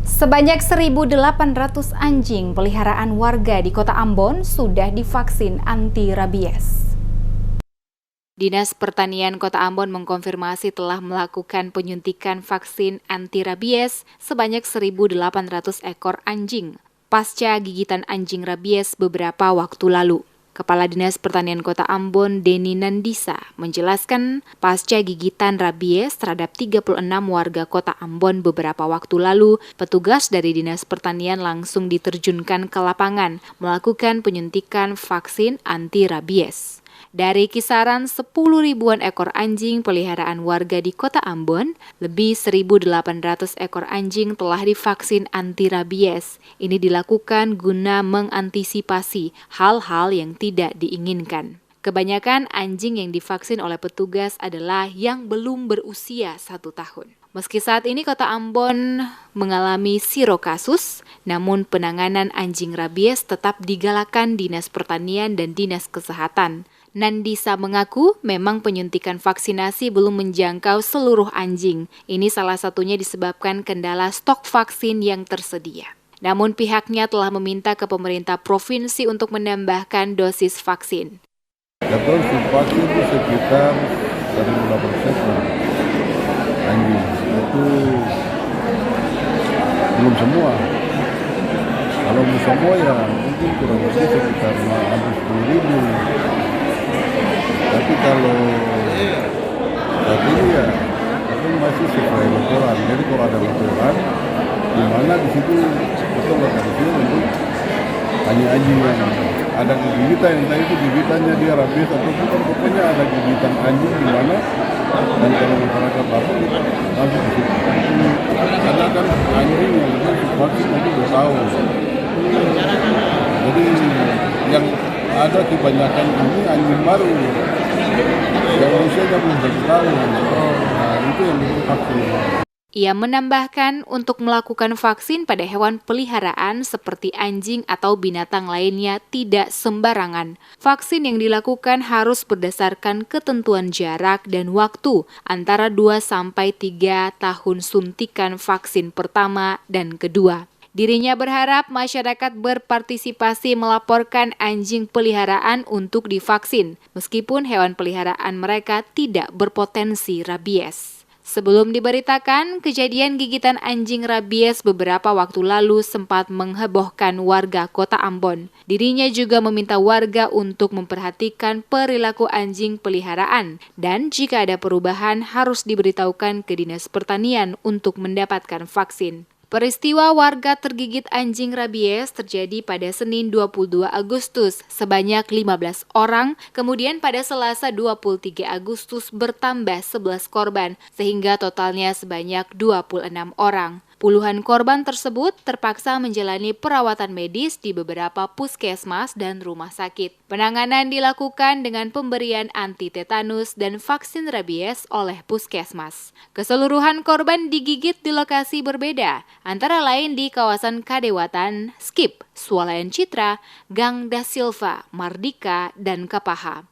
Sebanyak 1.800 anjing peliharaan warga di Kota Ambon sudah divaksin anti-rabies. Dinas Pertanian Kota Ambon mengkonfirmasi telah melakukan penyuntikan vaksin anti-rabies sebanyak 1.800 ekor anjing pasca gigitan anjing rabies beberapa waktu lalu. Kepala Dinas Pertanian Kota Ambon, Denny Nandisa, menjelaskan pasca gigitan rabies terhadap 36 warga Kota Ambon beberapa waktu lalu, petugas dari Dinas Pertanian langsung diterjunkan ke lapangan melakukan penyuntikan vaksin anti-rabies. Dari kisaran 10 ribuan ekor anjing peliharaan warga di Kota Ambon, lebih 1.800 ekor anjing telah divaksin anti-rabies. Ini dilakukan guna mengantisipasi hal-hal yang tidak diinginkan. Kebanyakan anjing yang divaksin oleh petugas adalah yang belum berusia 1 tahun. Meski saat ini Kota Ambon mengalami 0 kasus, namun penanganan anjing rabies tetap digalakan Dinas Pertanian dan Dinas Kesehatan. Nandisa mengaku memang penyuntikan vaksinasi belum menjangkau seluruh anjing. Ini salah satunya disebabkan kendala stok vaksin yang tersedia. Namun pihaknya telah meminta ke pemerintah provinsi untuk menambahkan dosis vaksin. Jadwal vaksin itu sekitar 1.800 anjing. Itu belum semua. Kalau belum semua ya mungkin kurang lebih sekitar 10.000. Tapi kalau saat ini ya itu masih sesuai laporan. Jadi kalau ada laporan, di mana di situ kita lokalisir untuk anjing yang ada gigitan, entah itu gigitannya dia rabies atau bukan, pokoknya ada gigitan anjing di mana, dan kalau masyarakat lapor kita langsung di situ. Karena kan anjing yang vaksin itu 2 tahun. Jadi yang ada kebanyakan ini anjing baru yang usianya belum 1 tahun. Nah, itu yang divaksin. Ia menambahkan untuk melakukan vaksin pada hewan peliharaan seperti anjing atau binatang lainnya tidak sembarangan. Vaksin yang dilakukan harus berdasarkan ketentuan jarak dan waktu antara 2-3 tahun suntikan vaksin pertama dan kedua. Dirinya berharap masyarakat berpartisipasi melaporkan anjing peliharaan untuk divaksin, meskipun hewan peliharaan mereka tidak berpotensi rabies. Sebelum diberitakan, kejadian gigitan anjing rabies beberapa waktu lalu sempat menghebohkan warga Kota Ambon. Dirinya juga meminta warga untuk memperhatikan perilaku anjing peliharaan dan jika ada perubahan harus diberitahukan ke Dinas Pertanian untuk mendapatkan vaksin. Peristiwa warga tergigit anjing rabies terjadi pada Senin 22 Agustus sebanyak 15 orang, kemudian pada Selasa 23 Agustus bertambah 11 korban, sehingga totalnya sebanyak 26 orang. Puluhan korban tersebut terpaksa menjalani perawatan medis di beberapa puskesmas dan rumah sakit. Penanganan dilakukan dengan pemberian anti-tetanus dan vaksin rabies oleh puskesmas. Keseluruhan korban digigit di lokasi berbeda, antara lain di kawasan Kadewatan, Skip, Swalayan Citra, Gang Da Silva, Mardika, dan Kapaha.